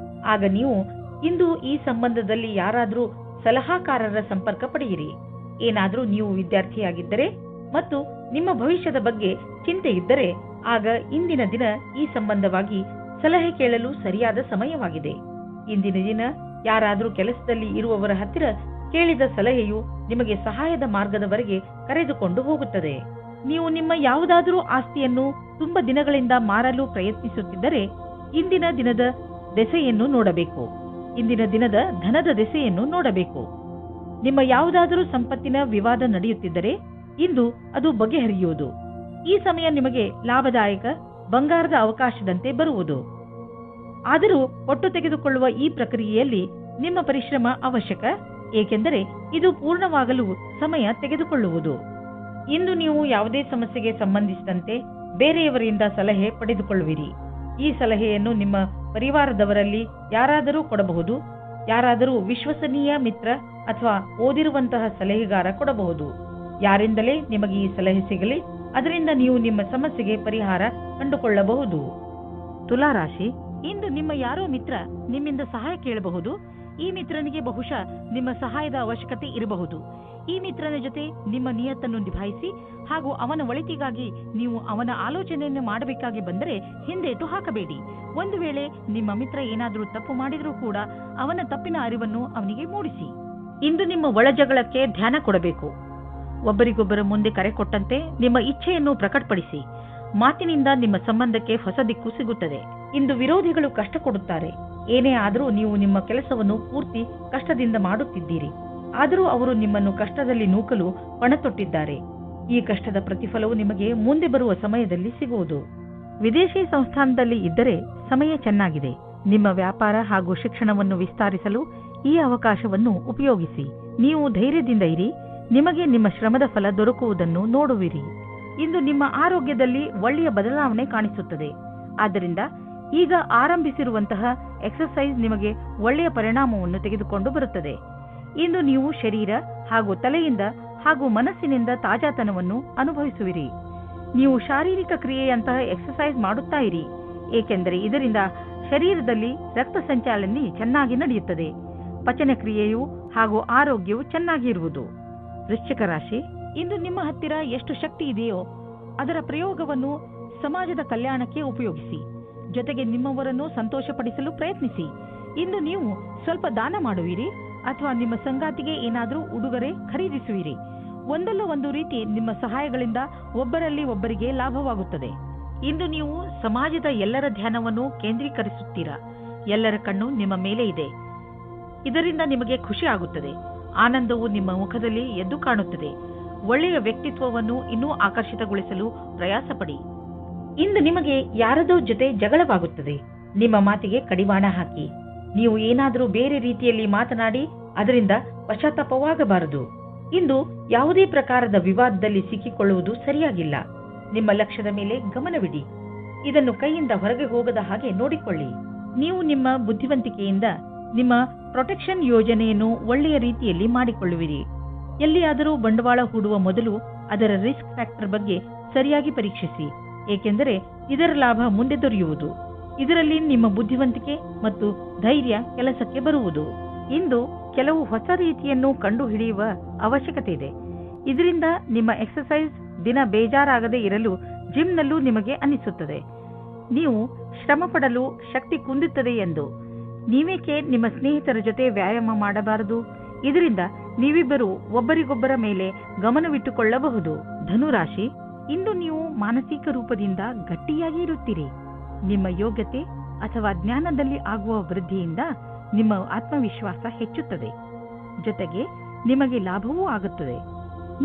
ಆಗ ನೀವು ಇಂದು ಈ ಸಂಬಂಧದಲ್ಲಿ ಯಾರಾದರೂ ಸಲಹಾಕಾರರ ಸಂಪರ್ಕ ಪಡೆಯಿರಿ. ಏನಾದರೂ ನೀವು ವಿದ್ಯಾರ್ಥಿಯಾಗಿದ್ದರೆ ಮತ್ತು ನಿಮ್ಮ ಭವಿಷ್ಯದ ಬಗ್ಗೆ ಚಿಂತೆ ಇದ್ದರೆ ಆಗ ಇಂದಿನ ದಿನ ಈ ಸಂಬಂಧವಾಗಿ ಸಲಹೆ ಕೇಳಲು ಸರಿಯಾದ ಸಮಯವಾಗಿದೆ. ಇಂದಿನ ದಿನ ಯಾರಾದರೂ ಕೆಲಸದಲ್ಲಿ ಇರುವವರ ಹತ್ತಿರ ಕೇಳಿದ ಸಲಹೆಯು ನಿಮಗೆ ಸಹಾಯದ ಮಾರ್ಗದವರೆಗೆ ಕರೆದುಕೊಂಡು ಹೋಗುತ್ತದೆ. ನೀವು ನಿಮ್ಮ ಯಾವುದಾದರೂ ಆಸ್ತಿಯನ್ನು ತುಂಬಾ ದಿನಗಳಿಂದ ಮಾರಲು ಪ್ರಯತ್ನಿಸುತ್ತಿದ್ದರೆ ಇಂದಿನ ದಿನದ ದೆಸೆಯನ್ನು ನೋಡಬೇಕು. ಇಂದಿನ ದಿನದ ಧನದ ದೆಸೆಯನ್ನು ನೋಡಬೇಕು. ನಿಮ್ಮ ಯಾವುದಾದರೂ ಸಂಪತ್ತಿನ ವಿವಾದ ನಡೆಯುತ್ತಿದ್ದರೆ ಇಂದು ಅದು ಬಗೆಹರಿಯುವುದು. ಈ ಸಮಯ ನಿಮಗೆ ಲಾಭದಾಯಕ ಬಂಗಾರದ ಅವಕಾಶದಂತೆ ಬರುವುದು. ಆದರೂ ಒಟ್ಟು ತೆಗೆದುಕೊಳ್ಳುವ ಈ ಪ್ರಕ್ರಿಯೆಯಲ್ಲಿ ನಿಮ್ಮ ಪರಿಶ್ರಮ ಅವಶ್ಯಕ, ಏಕೆಂದರೆ ಇದು ಪೂರ್ಣವಾಗಲು ಸಮಯ ತೆಗೆದುಕೊಳ್ಳುವುದು. ಇಂದು ನೀವು ಯಾವುದೇ ಸಮಸ್ಯೆಗೆ ಸಂಬಂಧಿಸಿದಂತೆ ಬೇರೆಯವರಿಂದ ಸಲಹೆ ಪಡೆದುಕೊಳ್ಳುವಿರಿ. ಈ ಸಲಹೆಯನ್ನು ನಿಮ್ಮ ಪರಿವಾರದವರಲ್ಲಿ ಯಾರಾದರೂ ಕೊಡಬಹುದು. ಯಾರಾದರೂ ವಿಶ್ವಸನೀಯ ಮಿತ್ರ ಅಥವಾ ಓದಿರುವಂತಹ ಸಲಹೆಗಾರ ಕೊಡಬಹುದು. ಯಾರಿಂದಲೇ ನಿಮಗೆ ಈ ಸಲಹೆ ಸಿಗಲಿ, ಅದರಿಂದ ನೀವು ನಿಮ್ಮ ಸಮಸ್ಯೆಗೆ ಪರಿಹಾರ ಕಂಡುಕೊಳ್ಳಬಹುದು. ತುಲಾರಾಶಿ, ಇಂದು ನಿಮ್ಮ ಯಾರೋ ಮಿತ್ರ ನಿಮ್ಮಿಂದ ಸಹಾಯ ಕೇಳಬಹುದು. ಈ ಮಿತ್ರನಿಗೆ ಬಹುಶಃ ನಿಮ್ಮ ಸಹಾಯದ ಅವಶ್ಯಕತೆ ಇರಬಹುದು. ಈ ಮಿತ್ರನ ಜೊತೆ ನಿಮ್ಮ ನಿಯತ್ತನ್ನು ನಿಭಾಯಿಸಿ ಹಾಗೂ ಅವನ ಒಳಿತಿಗಾಗಿ ನೀವು ಅವನ ಆಲೋಚನೆಯನ್ನು ಮಾಡಬೇಕಾಗಿ ಬಂದರೆ ಹಿಂದೇಟು ಹಾಕಬೇಡಿ. ಒಂದು ವೇಳೆ ನಿಮ್ಮ ಮಿತ್ರ ಏನಾದರೂ ತಪ್ಪು ಮಾಡಿದರೂ ಕೂಡ ಅವನ ತಪ್ಪಿನ ಅರಿವನ್ನು ಅವನಿಗೆ ಮೂಡಿಸಿ. ಇಂದು ನಿಮ್ಮ ಒಳಜಗಳಕ್ಕೆ ಧ್ಯಾನ ಕೊಡಬೇಕು. ಒಬ್ಬರಿಗೊಬ್ಬರ ಮುಂದೆ ಕರೆ ಕೊಟ್ಟಂತೆ ನಿಮ್ಮ ಇಚ್ಛೆಯನ್ನು ಪ್ರಕಟಪಡಿಸಿ. ಮಾತಿನಿಂದ ನಿಮ್ಮ ಸಂಬಂಧಕ್ಕೆ ಹೊಸ ದಿಕ್ಕು ಸಿಗುತ್ತದೆ. ಇಂದು ವಿರೋಧಿಗಳು ಕಷ್ಟ ಕೊಡುತ್ತಾರೆ. ಏನೇ ಆದರೂ ನೀವು ನಿಮ್ಮ ಕೆಲಸವನ್ನು ಪೂರ್ತಿ ಕಷ್ಟದಿಂದ ಮಾಡುತ್ತಿದ್ದೀರಿ. ಆದರೂ ಅವರು ನಿಮ್ಮನ್ನು ಕಷ್ಟದಲ್ಲಿ ನೂಕಲು ಪಣತೊಟ್ಟಿದ್ದಾರೆ. ಈ ಕಷ್ಟದ ಪ್ರತಿಫಲವು ನಿಮಗೆ ಮುಂದೆ ಬರುವ ಸಮಯದಲ್ಲಿ ಸಿಗುವುದು. ವಿದೇಶಿ ಸಂಸ್ಥಾನದಲ್ಲಿ ಇದ್ದರೆ ಸಮಯ ಚೆನ್ನಾಗಿದೆ. ನಿಮ್ಮ ವ್ಯಾಪಾರ ಹಾಗೂ ಶಿಕ್ಷಣವನ್ನು ವಿಸ್ತರಿಸಲು ಈ ಅವಕಾಶವನ್ನು ಉಪಯೋಗಿಸಿ. ನೀವು ಧೈರ್ಯದಿಂದ ಇರಿ. ನಿಮಗೆ ನಿಮ್ಮ ಶ್ರಮದ ಫಲ ದೊರಕುವುದನ್ನು ನೋಡುವಿರಿ. ಇಂದು ನಿಮ್ಮ ಆರೋಗ್ಯದಲ್ಲಿ ಒಳ್ಳೆಯ ಬದಲಾವಣೆ ಕಾಣಿಸುತ್ತದೆ. ಆದ್ದರಿಂದ ಈಗ ಆರಂಭಿಸಿರುವಂತಹ ಎಕ್ಸರ್ಸೈಸ್ ನಿಮಗೆ ಒಳ್ಳೆಯ ಪರಿಣಾಮವನ್ನು ತೆಗೆದುಕೊಂಡು ಬರುತ್ತದೆ. ಇಂದು ನೀವು ಶರೀರ ಹಾಗೂ ತಲೆಯಿಂದ ಹಾಗೂ ಮನಸ್ಸಿನಿಂದ ತಾಜಾತನವನ್ನು ಅನುಭವಿಸುವಿರಿ. ನೀವು ಶಾರೀರಿಕ ಕ್ರಿಯೆಯಂತಹ ಎಕ್ಸರ್ಸೈಸ್ ಮಾಡುತ್ತಾ ಇರಿ, ಏಕೆಂದರೆ ಇದರಿಂದ ಶರೀರದಲ್ಲಿ ರಕ್ತ ಸಂಚಾಲನೆ ಚೆನ್ನಾಗಿ ನಡೆಯುತ್ತದೆ. ಪಚನ ಕ್ರಿಯೆಯು ಹಾಗೂ ಆರೋಗ್ಯವು ಚೆನ್ನಾಗಿ ಇರುವುದು. ವೃಶ್ಚಿಕ ರಾಶಿ, ಇಂದು ನಿಮ್ಮ ಹತ್ತಿರ ಎಷ್ಟು ಶಕ್ತಿ ಇದೆಯೋ ಅದರ ಪ್ರಯೋಗವನ್ನು ಸಮಾಜದ ಕಲ್ಯಾಣಕ್ಕೆ ಉಪಯೋಗಿಸಿ. ಜೊತೆಗೆ ನಿಮ್ಮವರನ್ನು ಸಂತೋಷಪಡಿಸಲು ಪ್ರಯತ್ನಿಸಿ. ಇಂದು ನೀವು ಸ್ವಲ್ಪ ದಾನ ಮಾಡುವಿರಿ ಅಥವಾ ನಿಮ್ಮ ಸಂಗಾತಿಗೆ ಏನಾದರೂ ಉಡುಗೊರೆ ಖರೀದಿಸುವಿರಿ. ಒಂದಲ್ಲ ಒಂದು ರೀತಿ ನಿಮ್ಮ ಸಹಾಯಗಳಿಂದ ಒಬ್ಬರಲ್ಲಿ ಒಬ್ಬರಿಗೆ ಲಾಭವಾಗುತ್ತದೆ. ಇಂದು ನೀವು ಸಮಾಜದ ಎಲ್ಲರ ಧ್ಯಾನವನ್ನು ಕೇಂದ್ರೀಕರಿಸುತ್ತೀರಾ. ಎಲ್ಲರ ಕಣ್ಣು ನಿಮ್ಮ ಮೇಲೆ ಇದೆ. ಇದರಿಂದ ನಿಮಗೆ ಖುಷಿ ಆಗುತ್ತದೆ. ಆನಂದವು ನಿಮ್ಮ ಮುಖದಲ್ಲಿ ಎದ್ದು ಕಾಣುತ್ತದೆ. ಒಳ್ಳೆಯ ವ್ಯಕ್ತಿತ್ವವನ್ನು ಇನ್ನೂ ಆಕರ್ಷಿತಗೊಳಿಸಲು ಪ್ರಯಾಸ ಪಡಿ. ಇಂದು ನಿಮಗೆ ಯಾರದೋ ಜೊತೆ ಜಗಳವಾಗುತ್ತದೆ. ನಿಮ್ಮ ಮಾತಿಗೆ ಕಡಿವಾಣ ಹಾಕಿ. ನೀವು ಏನಾದರೂ ಬೇರೆ ರೀತಿಯಲ್ಲಿ ಮಾತನಾಡಿ ಅದರಿಂದ ಪಶ್ಚಾತ್ತಾಪವಾಗಬಾರದು. ಇಂದು ಯಾವುದೇ ಪ್ರಕಾರದ ವಿವಾದದಲ್ಲಿ ಸಿಕ್ಕಿಕೊಳ್ಳುವುದು ಸರಿಯಾಗಿಲ್ಲ. ನಿಮ್ಮ ಲಕ್ಷ್ಯದ ಮೇಲೆ ಗಮನವಿಡಿ. ಇದನ್ನು ಕೈಯಿಂದ ಹೊರಗೆ ಹೋಗದ ಹಾಗೆ ನೋಡಿಕೊಳ್ಳಿ. ನೀವು ನಿಮ್ಮ ಬುದ್ಧಿವಂತಿಕೆಯಿಂದ ನಿಮ್ಮ ಪ್ರೊಟೆಕ್ಷನ್ ಯೋಜನೆಯನ್ನು ಒಳ್ಳೆಯ ರೀತಿಯಲ್ಲಿ ಮಾಡಿಕೊಳ್ಳುವಿರಿ. ಎಲ್ಲಿಯಾದರೂ ಬಂಡವಾಳ ಹೂಡುವ ಮೊದಲು ಅದರ ರಿಸ್ಕ್ ಫ್ಯಾಕ್ಟರ್ ಬಗ್ಗೆ ಸರಿಯಾಗಿ ಪರೀಕ್ಷಿಸಿ, ಏಕೆಂದರೆ ಇದರ ಲಾಭ ಮುಂದೆ ದೊರೆಯುವುದು. ಇದರಲ್ಲಿ ನಿಮ್ಮ ಬುದ್ಧಿವಂತಿಕೆ ಮತ್ತು ಧೈರ್ಯ ಕೆಲಸಕ್ಕೆ ಬರುವುದು. ಇಂದು ಕೆಲವು ಹೊಸ ರೀತಿಯನ್ನು ಕಂಡುಹಿಡಿಯುವ ಅವಶ್ಯಕತೆ ಇದೆ. ಇದರಿಂದ ನಿಮ್ಮ ಎಕ್ಸರ್ಸೈಸ್ ದಿನ ಬೇಜಾರಾಗದೇ ಇರಲು ಜಿಮ್ನಲ್ಲೂ ನಿಮಗೆ ಅನಿಸುತ್ತದೆ. ನೀವು ಶ್ರಮ ಪಡಲು ಶಕ್ತಿ ಕುಂದುತ್ತದೆ ಎಂದು. ನೀವೇಕೆ ನಿಮ್ಮ ಸ್ನೇಹಿತರ ಜೊತೆ ವ್ಯಾಯಾಮ ಮಾಡಬಾರದು? ಇದರಿಂದ ನೀವಿಬ್ಬರು ಒಬ್ಬರಿಗೊಬ್ಬರ ಮೇಲೆ ಗಮನವಿಟ್ಟುಕೊಳ್ಳಬಹುದು. ಧನುರಾಶಿ, ಇಂದು ನೀವು ಮಾನಸಿಕ ರೂಪದಿಂದ ಗಟ್ಟಿಯಾಗಿ ಇರುತ್ತೀರಿ. ನಿಮ್ಮ ಯೋಗ್ಯತೆ ಅಥವಾ ಜ್ಞಾನದಲ್ಲಿ ಆಗುವ ವೃದ್ಧಿಯಿಂದ ನಿಮ್ಮ ಆತ್ಮವಿಶ್ವಾಸ ಹೆಚ್ಚುತ್ತದೆ. ಜೊತೆಗೆ ನಿಮಗೆ ಲಾಭವೂ ಆಗುತ್ತದೆ.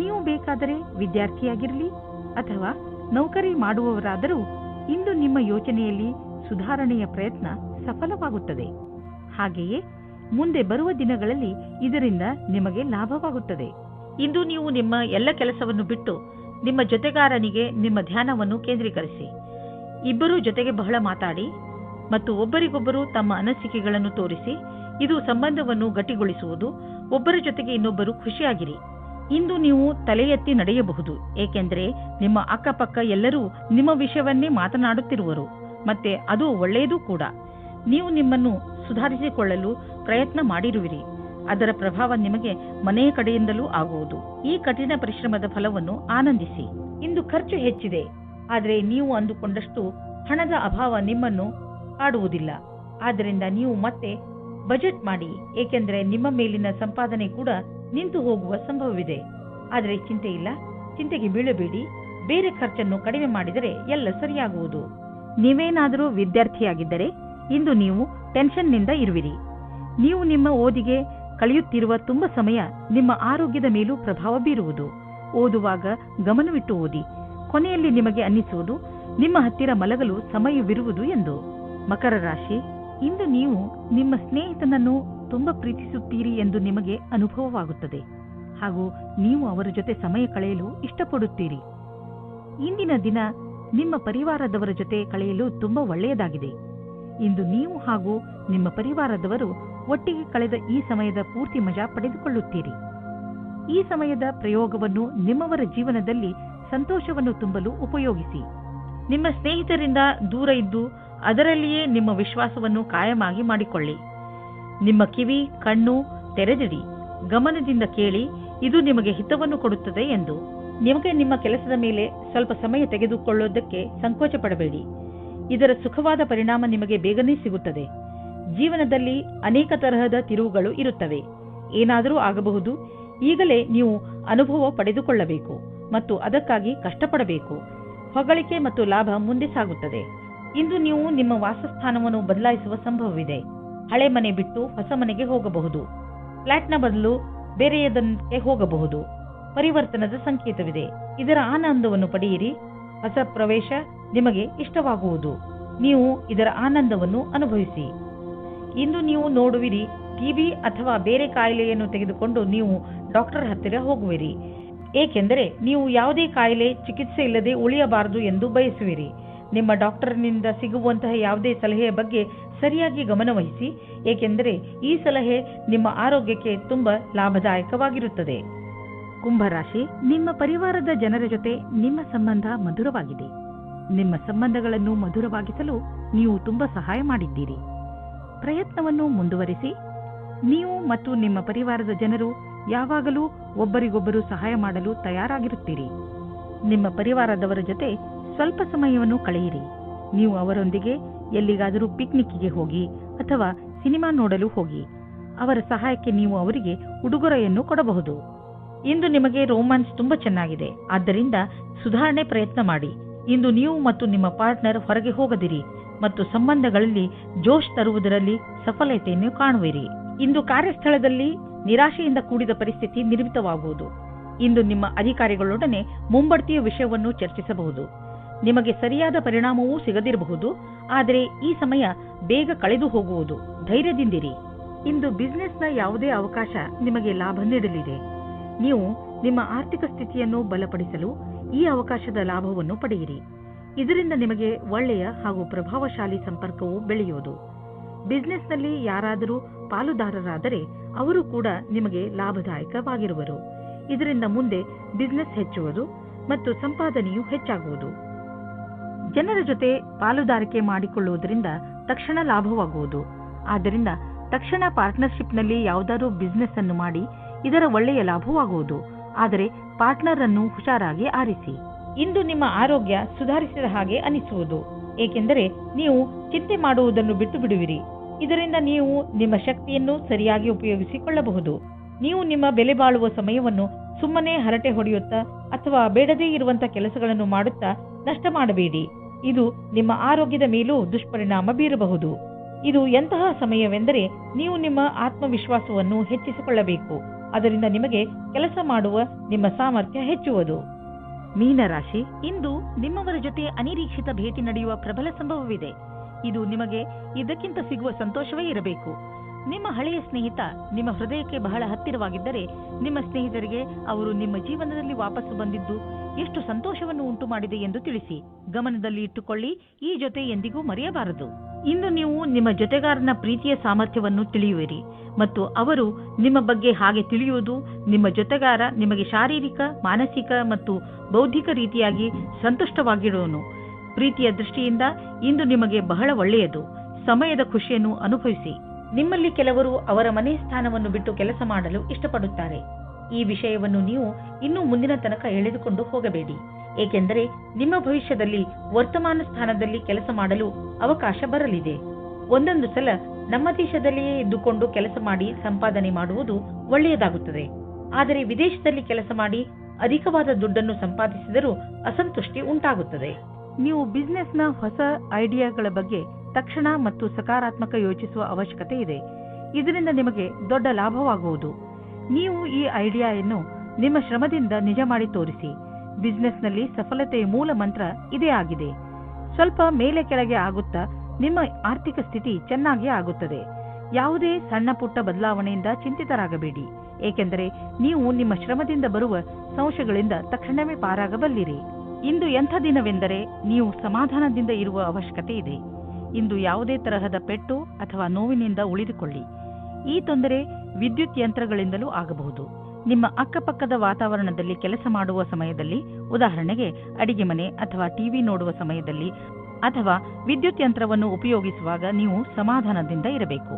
ನೀವು ಬೇಕಾದರೆ ವಿದ್ಯಾರ್ಥಿಯಾಗಿರಲಿ ಅಥವಾ ನೌಕರಿ ಮಾಡುವವರಾದರೂ ಇಂದು ನಿಮ್ಮ ಯೋಚನೆಯಲ್ಲಿ ಸುಧಾರಣೆಯ ಪ್ರಯತ್ನ ಸಫಲವಾಗುತ್ತದೆ. ಹಾಗೆಯೇ ಮುಂದೆ ಬರುವ ದಿನಗಳಲ್ಲಿ ಇದರಿಂದ ನಿಮಗೆ ಲಾಭವಾಗುತ್ತದೆ. ಇಂದು ನೀವು ನಿಮ್ಮ ಎಲ್ಲ ಕೆಲಸವನ್ನು ಬಿಟ್ಟು ನಿಮ್ಮ ಜೊತೆಗಾರನಿಗೆ ನಿಮ್ಮ ಧ್ಯಾನವನ್ನು ಕೇಂದ್ರೀಕರಿಸಿ. ಇಬ್ಬರೂ ಜೊತೆಗೆ ಬಹಳ ಮಾತಾಡಿ ಮತ್ತು ಒಬ್ಬರಿಗೊಬ್ಬರು ತಮ್ಮ ಅನಿಸಿಕೆಗಳನ್ನು ತೋರಿಸಿ. ಇದು ಸಂಬಂಧವನ್ನು ಗಟ್ಟಿಗೊಳಿಸುವುದು. ಒಬ್ಬರ ಜೊತೆಗೆ ಇನ್ನೊಬ್ಬರು ಖುಷಿಯಾಗಿರಿ. ಇಂದು ನೀವು ತಲೆ ಎತ್ತಿ ನಡೆಯಬಹುದು, ಏಕೆಂದರೆ ನಿಮ್ಮ ಅಕ್ಕಪಕ್ಕ ಎಲ್ಲರೂ ನಿಮ್ಮ ವಿಷಯವನ್ನೇ ಮಾತನಾಡುತ್ತಿರುವರು. ಮತ್ತೆ ಅದು ಒಳ್ಳೆಯದೂ ಕೂಡ. ನೀವು ನಿಮ್ಮನ್ನು ಸುಧಾರಿಸಿಕೊಳ್ಳಲು ಪ್ರಯತ್ನ ಮಾಡಿರುವಿರಿ. ಅದರ ಪ್ರಭಾವ ನಿಮಗೆ ಮನೆಯ ಕಡೆಯಿಂದಲೂ ಆಗುವುದು. ಈ ಕಠಿಣ ಪರಿಶ್ರಮದ ಫಲವನ್ನು ಆನಂದಿಸಿ. ಇಂದು ಖರ್ಚು ಹೆಚ್ಚಿದೆ, ಆದರೆ ನೀವು ಅಂದುಕೊಂಡಷ್ಟು ಹಣದ ಅಭಾವ ನಿಮ್ಮನ್ನು ಕಾಡುವುದಿಲ್ಲ. ಆದ್ದರಿಂದ ನೀವು ಮತ್ತೆ ಬಜೆಟ್ ಮಾಡಿ, ಏಕೆಂದರೆ ನಿಮ್ಮ ಮೇಲಿನ ಸಂಪಾದನೆ ಕೂಡ ನಿಂತು ಹೋಗುವ ಸಂಭವವಿದೆ. ಆದರೆ ಚಿಂತೆ ಇಲ್ಲ, ಚಿಂತೆಗೆ ಬೀಳಬೇಡಿ. ಬೇರೆ ಖರ್ಚನ್ನು ಕಡಿಮೆ ಮಾಡಿದರೆ ಎಲ್ಲ ಸರಿಯಾಗುವುದು. ನೀವೇನಾದರೂ ವಿದ್ಯಾರ್ಥಿಯಾಗಿದ್ದರೆ ಇಂದು ನೀವು ಟೆನ್ಷನ್ನಿಂದ ಇರುವಿರಿ. ನೀವು ನಿಮ್ಮ ಓದಿಗೆ ಕಳೆಯುತ್ತಿರುವ ತುಂಬ ಸಮಯ ನಿಮ್ಮ ಆರೋಗ್ಯದ ಮೇಲೂ ಪ್ರಭಾವ ಬೀರುವುದು. ಓದುವಾಗ ಗಮನವಿಟ್ಟು ಓದಿ. ಕೊನೆಯಲ್ಲಿ ನಿಮಗೆ ಅನ್ನಿಸುವುದು ನಿಮ್ಮ ಹತ್ತಿರ ಮಲಗಲು ಸಮಯವಿರುವುದು ಎಂದು. ಮಕರ ರಾಶಿ, ಇಂದು ನೀವು ನಿಮ್ಮ ಸ್ನೇಹಿತನನ್ನು ತುಂಬಾ ಪ್ರೀತಿಸುತ್ತೀರಿ ಎಂದು ನಿಮಗೆ ಅನುಭವವಾಗುತ್ತದೆ ಹಾಗೂ ನೀವು ಅವರ ಜೊತೆ ಸಮಯ ಕಳೆಯಲು ಇಷ್ಟಪಡುತ್ತೀರಿ. ಇಂದಿನ ದಿನ ನಿಮ್ಮ ಪರಿವಾರದವರ ಜೊತೆ ಕಳೆಯಲು ತುಂಬಾ ಒಳ್ಳೆಯದಾಗಿದೆ. ಇಂದು ನೀವು ಹಾಗೂ ನಿಮ್ಮ ಪರಿವಾರದವರು ಒಟ್ಟಿಗೆ ಕಳೆದ ಈ ಸಮಯದ ಪೂರ್ತಿ ಮಜಾ ಪಡೆದುಕೊಳ್ಳುತ್ತೀರಿ. ಈ ಸಮಯದ ಪ್ರಯೋಗವನ್ನು ನಿಮ್ಮವರ ಜೀವನದಲ್ಲಿ ಸಂತೋಷವನ್ನು ತುಂಬಲು ಉಪಯೋಗಿಸಿ. ನಿಮ್ಮ ಸ್ನೇಹಿತರಿಂದ ದೂರ ಇದ್ದು ಅದರಲ್ಲಿಯೇ ನಿಮ್ಮ ವಿಶ್ವಾಸವನ್ನು ಕಾಯಮಾಗಿ ಮಾಡಿಕೊಳ್ಳಿ. ನಿಮ್ಮ ಕಿವಿ ಕಣ್ಣು ತೆರೆದಿಡಿ, ಗಮನದಿಂದ ಕೇಳಿ, ಇದು ನಿಮಗೆ ಹಿತವನ್ನು ಕೊಡುತ್ತದೆ ಎಂದು. ನಿಮಗೆ ನಿಮ್ಮ ಕೆಲಸದ ಮೇಲೆ ಸ್ವಲ್ಪ ಸಮಯ ತೆಗೆದುಕೊಳ್ಳೋದಕ್ಕೆ ಸಂಕೋಚ ಪಡಬೇಡಿ. ಇದರ ಸುಖವಾದ ಪರಿಣಾಮ ನಿಮಗೆ ಬೇಗನೆ ಸಿಗುತ್ತದೆ. ಜೀವನದಲ್ಲಿ ಅನೇಕ ತರಹದ ತಿರುವುಗಳು ಇರುತ್ತವೆ. ಏನಾದರೂ ಆಗಬಹುದು. ಈಗಲೇ ನೀವು ಅನುಭವ ಪಡೆದುಕೊಳ್ಳಬೇಕು ಮತ್ತು ಅದಕ್ಕಾಗಿ ಕಷ್ಟಪಡಬೇಕು. ಹೊಗಳಿಕೆ ಮತ್ತು ಲಾಭ ಮುಂದೆ ಸಾಗುತ್ತದೆ. ಇಂದು ನೀವು ನಿಮ್ಮ ವಾಸಸ್ಥಾನವನ್ನು ಬದಲಾಯಿಸುವ ಸಂಭವವಿದೆ. ಹಳೆ ಮನೆ ಬಿಟ್ಟು ಹೊಸ ಮನೆಗೆ ಹೋಗಬಹುದು. ಫ್ಲಾಟ್ನ ಬದಲು ಬೇರೆಯದಕ್ಕೆ ಹೋಗಬಹುದು. ಪರಿವರ್ತನದ ಸಂಕೇತವಿದೆ. ಇದರ ಆನಂದವನ್ನು ಪಡೆಯಿರಿ. ಹೊಸ ಪ್ರವೇಶ ನಿಮಗೆ ಇಷ್ಟವಾಗುವುದು. ನೀವು ಇದರ ಆನಂದವನ್ನು ಅನುಭವಿಸಿ. ಇಂದು ನೀವು ನೋಡುವಿರಿ, ಟಿಬಿ ಅಥವಾ ಬೇರೆ ಕಾಯಿಲೆಯನ್ನು ತೆಗೆದುಕೊಂಡು ನೀವು ಡಾಕ್ಟರ್ ಹತ್ತಿರ ಹೋಗುವಿರಿ. ಏಕೆಂದರೆ ನೀವು ಯಾವುದೇ ಕಾಯಿಲೆ ಚಿಕಿತ್ಸೆ ಇಲ್ಲದೆ ಉಳಿಯಬಾರದು ಎಂದು ಬಯಸುವಿರಿ. ನಿಮ್ಮ ಡಾಕ್ಟರ್ನಿಂದ ಸಿಗುವಂತಹ ಯಾವುದೇ ಸಲಹೆಯ ಬಗ್ಗೆ ಸರಿಯಾಗಿ ಗಮನವಹಿಸಿ, ಏಕೆಂದರೆ ಈ ಸಲಹೆ ನಿಮ್ಮ ಆರೋಗ್ಯಕ್ಕೆ ತುಂಬಾ ಲಾಭದಾಯಕವಾಗಿರುತ್ತದೆ. ಕುಂಭರಾಶಿ, ನಿಮ್ಮ ಪರಿವಾರದ ಜನರ ಜೊತೆ ನಿಮ್ಮ ಸಂಬಂಧ ಮಧುರವಾಗಿದೆ. ನಿಮ್ಮ ಸಂಬಂಧಗಳನ್ನು ಮಧುರವಾಗಿಸಲು ನೀವು ತುಂಬಾ ಸಹಾಯ ಮಾಡಿದ್ದೀರಿ. ಪ್ರಯತ್ನವನ್ನು ಮುಂದುವರಿಸಿ. ನೀವು ಮತ್ತು ನಿಮ್ಮ ಪರಿವಾರದ ಜನರು ಯಾವಾಗಲೂ ಒಬ್ಬರಿಗೊಬ್ಬರು ಸಹಾಯ ಮಾಡಲು ತಯಾರಾಗಿರುತ್ತೀರಿ. ನಿಮ್ಮ ಪರಿವಾರದವರ ಜೊತೆ ಸ್ವಲ್ಪ ಸಮಯವನ್ನು ಕಳೆಯಿರಿ. ನೀವು ಅವರೊಂದಿಗೆ ಎಲ್ಲಿಗಾದರೂ ಪಿಕ್ನಿಕ್ಗೆ ಹೋಗಿ ಅಥವಾ ಸಿನಿಮಾ ನೋಡಲು ಹೋಗಿ. ಅವರ ಸಹಾಯಕ್ಕೆ ನೀವು ಅವರಿಗೆ ಉಡುಗೊರೆಯನ್ನು ಕೊಡಬಹುದು. ಇಂದು ನಿಮಗೆ ರೋಮ್ಯಾನ್ಸ್ ತುಂಬಾ ಚೆನ್ನಾಗಿದೆ, ಆದ್ದರಿಂದ ಸುಧಾರಣೆ ಪ್ರಯತ್ನ ಮಾಡಿ. ಇಂದು ನೀವು ಮತ್ತು ನಿಮ್ಮ ಪಾರ್ಟ್ನರ್ ಹೊರಗೆ ಹೋಗದಿರಿ ಮತ್ತು ಸಂಬಂಧಗಳಲ್ಲಿ ಜೋಶ್ ತರುವುದರಲ್ಲಿ ಸಫಲತೆಯನ್ನು ಕಾಣುವಿರಿ. ಇಂದು ಕಾರ್ಯಸ್ಥಳದಲ್ಲಿ ನಿರಾಶೆಯಿಂದ ಕೂಡಿದ ಪರಿಸ್ಥಿತಿ ನಿರ್ಮಿತವಾಗುವುದು. ಇಂದು ನಿಮ್ಮ ಅಧಿಕಾರಿಗಳೊಡನೆ ಮುಂಬಡ್ತಿಯ ವಿಷಯವನ್ನು ಚರ್ಚಿಸಬಹುದು. ನಿಮಗೆ ಸರಿಯಾದ ಪರಿಣಾಮವೂ ಸಿಗದಿರಬಹುದು, ಆದರೆ ಈ ಸಮಯ ಬೇಗ ಕಳೆದು ಹೋಗುವುದು. ಧೈರ್ಯದಿಂದಿರಿ. ಇಂದು ಬಿಸಿನೆಸ್ನ ಯಾವುದೇ ಅವಕಾಶ ನಿಮಗೆ ಲಾಭ ನೀಡಲಿದೆ. ನೀವು ನಿಮ್ಮ ಆರ್ಥಿಕ ಸ್ಥಿತಿಯನ್ನು ಬಲಪಡಿಸಲು ಈ ಅವಕಾಶದ ಲಾಭವನ್ನು ಪಡೆಯಿರಿ. ಇದರಿಂದ ನಿಮಗೆ ಒಳ್ಳೆಯ ಹಾಗೂ ಪ್ರಭಾವಶಾಲಿ ಸಂಪರ್ಕವು ಬೆಳೆಯುವುದು. ಬಿಸಿನೆಸ್ನಲ್ಲಿ ಯಾರಾದರೂ ಪಾಲುದಾರರಾದರೆ ಅವರು ಕೂಡ ನಿಮಗೆ ಲಾಭದಾಯಕವಾಗಿರುವರು. ಇದರಿಂದ ಮುಂದೆ ಬಿಸಿನೆಸ್ ಹೆಚ್ಚುವುದು ಮತ್ತು ಸಂಪಾದನೆಯು ಹೆಚ್ಚಾಗುವುದು. ಜನರ ಜೊತೆ ಪಾಲುದಾರಿಕೆ ಮಾಡಿಕೊಳ್ಳುವುದರಿಂದ ತಕ್ಷಣ ಲಾಭವಾಗುವುದು. ಆದ್ದರಿಂದ ತಕ್ಷಣ ಪಾರ್ಟ್ನರ್ಶಿಪ್ನಲ್ಲಿ ಯಾವುದಾದ್ರೂ ಬಿಸಿನೆಸ್ ಅನ್ನು ಮಾಡಿ ಇದರ ಒಳ್ಳೆಯ ಲಾಭವಾಗುವುದು. ಆದರೆ ಪಾರ್ಟ್ನರ್ ಅನ್ನು ಹುಷಾರಾಗಿ ಆರಿಸಿ. ಇಂದು ನಿಮ್ಮ ಆರೋಗ್ಯ ಸುಧಾರಿಸಿದ ಹಾಗೆ ಅನಿಸುವುದು, ಏಕೆಂದರೆ ನೀವು ಚಿಂತೆ ಮಾಡುವುದನ್ನು ಬಿಟ್ಟು ಬಿಡುವಿರಿ. ಇದರಿಂದ ನೀವು ನಿಮ್ಮ ಶಕ್ತಿಯನ್ನು ಸರಿಯಾಗಿ ಉಪಯೋಗಿಸಿಕೊಳ್ಳಬಹುದು. ನೀವು ನಿಮ್ಮ ಬೆಲೆ ಬಾಳುವ ಸಮಯವನ್ನು ಸುಮ್ಮನೆ ಹರಟೆ ಹೊಡೆಯುತ್ತಾ ಅಥವಾ ಬೇಡದೇ ಇರುವಂತಹ ಕೆಲಸಗಳನ್ನು ಮಾಡುತ್ತಾ ನಷ್ಟ ಮಾಡಬೇಡಿ. ಇದು ನಿಮ್ಮ ಆರೋಗ್ಯದ ಮೇಲೂ ದುಷ್ಪರಿಣಾಮ ಬೀರಬಹುದು. ಇದು ಎಂತಹ ಸಮಯವೆಂದರೆ ನೀವು ನಿಮ್ಮ ಆತ್ಮವಿಶ್ವಾಸವನ್ನು ಹೆಚ್ಚಿಸಿಕೊಳ್ಳಬೇಕು. ಅದರಿಂದ ನಿಮಗೆ ಕೆಲಸ ಮಾಡುವ ನಿಮ್ಮ ಸಾಮರ್ಥ್ಯ ಹೆಚ್ಚುವುದು. ಮೀನರಾಶಿ, ಇಂದು ನಿಮ್ಮವರ ಜೊತೆ ಅನಿರೀಕ್ಷಿತ ಭೇಟಿ ನಡೆಯುವ ಪ್ರಬಲ ಸಂಭವವಿದೆ. ಇದು ನಿಮಗೆ ಇದಕ್ಕಿಂತ ಸಿಗುವ ಸಂತೋಷವೇ ಇರಬೇಕು. ನಿಮ್ಮ ಹಳೆಯ ಸ್ನೇಹಿತ ನಿಮ್ಮ ಹೃದಯಕ್ಕೆ ಬಹಳ ಹತ್ತಿರವಾಗಿದ್ದರೆ ನಿಮ್ಮ ಸ್ನೇಹಿತರಿಗೆ ಅವರು ನಿಮ್ಮ ಜೀವನದಲ್ಲಿ ವಾಪಸ್ಸು ಬಂದಿದ್ದು ಎಷ್ಟು ಸಂತೋಷವನ್ನು ಉಂಟು ಮಾಡಿದೆ ಎಂದು ತಿಳಿಸಿ. ಗಮನದಲ್ಲಿ ಇಟ್ಟುಕೊಳ್ಳಿ, ಈ ಜೊತೆ ಎಂದಿಗೂ ಮರೆಯಬಾರದು. ಇಂದು ನೀವು ನಿಮ್ಮ ಜೊತೆಗಾರನ ಪ್ರೀತಿಯ ಸಾಮರ್ಥ್ಯವನ್ನು ತಿಳಿಯುವಿರಿ ಮತ್ತು ಅವರು ನಿಮ್ಮ ಬಗ್ಗೆ ಹಾಗೆ ತಿಳಿಯುವುದು. ನಿಮ್ಮ ಜೊತೆಗಾರ ನಿಮಗೆ ಶಾರೀರಿಕ, ಮಾನಸಿಕ ಮತ್ತು ಬೌದ್ಧಿಕ ರೀತಿಯಾಗಿ ಸಂತುಷ್ಟವಾಗಿರುವನು. ಪ್ರೀತಿಯ ದೃಷ್ಟಿಯಿಂದ ಇಂದು ನಿಮಗೆ ಬಹಳ ಒಳ್ಳೆಯದು. ಸಮಯದ ಖುಷಿಯನ್ನು ಅನುಭವಿಸಿ. ನಿಮ್ಮಲ್ಲಿ ಕೆಲವರು ಅವರ ಮನೆ ಸ್ಥಾನವನ್ನು ಬಿಟ್ಟು ಕೆಲಸ ಮಾಡಲು ಇಷ್ಟಪಡುತ್ತಾರೆ. ಈ ವಿಷಯವನ್ನು ನೀವು ಇನ್ನೂ ಮುಂದಿನ ತನಕ ಎಳೆದುಕೊಂಡು ಹೋಗಬೇಡಿ, ಏಕೆಂದರೆ ನಿಮ್ಮ ಭವಿಷ್ಯದಲ್ಲಿ ವರ್ತಮಾನ ಸ್ಥಾನದಲ್ಲಿ ಕೆಲಸ ಮಾಡಲು ಅವಕಾಶ ಬರಲಿದೆ. ಒಂದೊಂದು ಸಲ ನಮ್ಮ ದೇಶದಲ್ಲಿಯೇ ಇದ್ದುಕೊಂಡು ಕೆಲಸ ಮಾಡಿ ಸಂಪಾದನೆ ಮಾಡುವುದು ಒಳ್ಳೆಯದಾಗುತ್ತದೆ. ಆದರೆ ವಿದೇಶದಲ್ಲಿ ಕೆಲಸ ಮಾಡಿ ಅಧಿಕವಾದ ದುಡ್ಡನ್ನು ಸಂಪಾದಿಸಿದರೂ ಅಸಂತುಷ್ಟಿ ಉಂಟಾಗುತ್ತದೆ. ನೀವು ಬಿಸಿನೆಸ್ನ ಹೊಸ ಐಡಿಯಾಗಳ ಬಗ್ಗೆ ತಕ್ಷಣ ಮತ್ತು ಸಕಾರಾತ್ಮಕ ಯೋಚಿಸುವ ಅವಶ್ಯಕತೆ ಇದೆ. ಇದರಿಂದ ನಿಮಗೆ ದೊಡ್ಡ ಲಾಭವಾಗುವುದು. ನೀವು ಈ ಐಡಿಯಾವನ್ನು ನಿಮ್ಮ ಶ್ರಮದಿಂದ ನಿಜ ಮಾಡಿ ತೋರಿಸಿ. ಬಿಸಿನೆಸ್ನಲ್ಲಿ ಸಫಲತೆಯ ಮೂಲ ಮಂತ್ರ ಇದೇ ಆಗಿದೆ. ಸ್ವಲ್ಪ ಮೇಲೆ ಕೆಳಗೆ ಆಗುತ್ತಾ ನಿಮ್ಮ ಆರ್ಥಿಕ ಸ್ಥಿತಿ ಚೆನ್ನಾಗಿ ಆಗುತ್ತದೆ. ಯಾವುದೇ ಸಣ್ಣ ಪುಟ್ಟ ಬದಲಾವಣೆಯಿಂದ ಚಿಂತಿತರಾಗಬೇಡಿ, ಏಕೆಂದರೆ ನೀವು ನಿಮ್ಮ ಶ್ರಮದಿಂದ ಬರುವ ಸಂಶಯಗಳಿಂದ ತಕ್ಷಣವೇ ಪಾರಾಗಬಲ್ಲಿರಿ. ಇಂದು ಎಂಥ ದಿನವೆಂದರೆ ನೀವು ಸಮಾಧಾನದಿಂದ ಇರುವ ಅವಶ್ಯಕತೆ ಇದೆ. ಇಂದು ಯಾವುದೇ ತರಹದ ಪೆಟ್ಟು ಅಥವಾ ನೋವಿನಿಂದ ಉಳಿದುಕೊಳ್ಳಿ. ಈ ತೊಂದರೆ ವಿದ್ಯುತ್ ಯಂತ್ರಗಳಿಂದಲೂ ಆಗಬಹುದು. ನಿಮ್ಮ ಅಕ್ಕಪಕ್ಕದ ವಾತಾವರಣದಲ್ಲಿ ಕೆಲಸ ಮಾಡುವ ಸಮಯದಲ್ಲಿ, ಉದಾಹರಣೆಗೆ ಅಡಿಗೆ ಮನೆ ಅಥವಾ ಟಿವಿ ನೋಡುವ ಸಮಯದಲ್ಲಿ ಅಥವಾ ವಿದ್ಯುತ್ ಯಂತ್ರವನ್ನು ಉಪಯೋಗಿಸುವಾಗ ನೀವು ಸಮಾಧಾನದಿಂದ ಇರಬೇಕು.